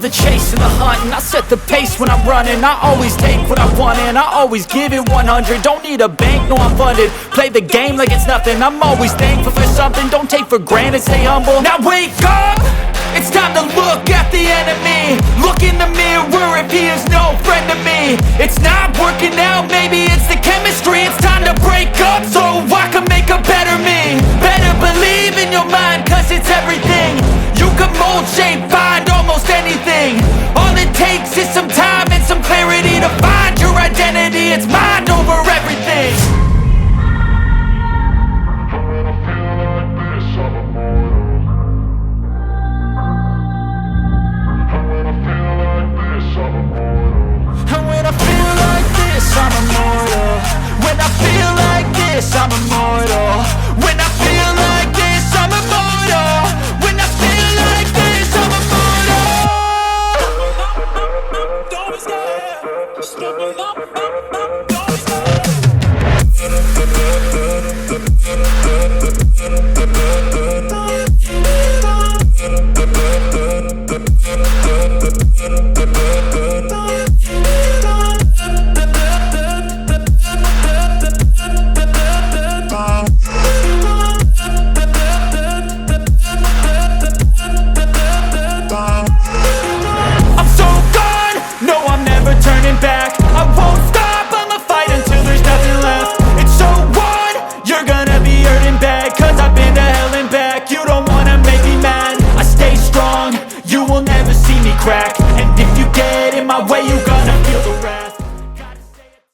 the chase and the hunt, and I set the pace when I'm running. I always take what I want and I always give it 100. Don't need a bank, no I'm funded. Play the game like it's nothing. I'm always thankful for something. Don't take for granted, stay humble. Now wake up! It's time to look at the enemy. Look in the mirror if he is no friend to me. It's not working out, maybe it's the chemistry. It's time to break up so I can make a better me. Better believe in your mind, cause it's everything. You can mold, shape, find almost anything. All it takes is some time and some clarity to find your identity. It's mind over everything. I'm immortal. When I feel like this, I'm immortal. When I feel like this, I'm immortal. When I feel like this, I'm immortal. Don't be scared. Just give me up, don't be scared.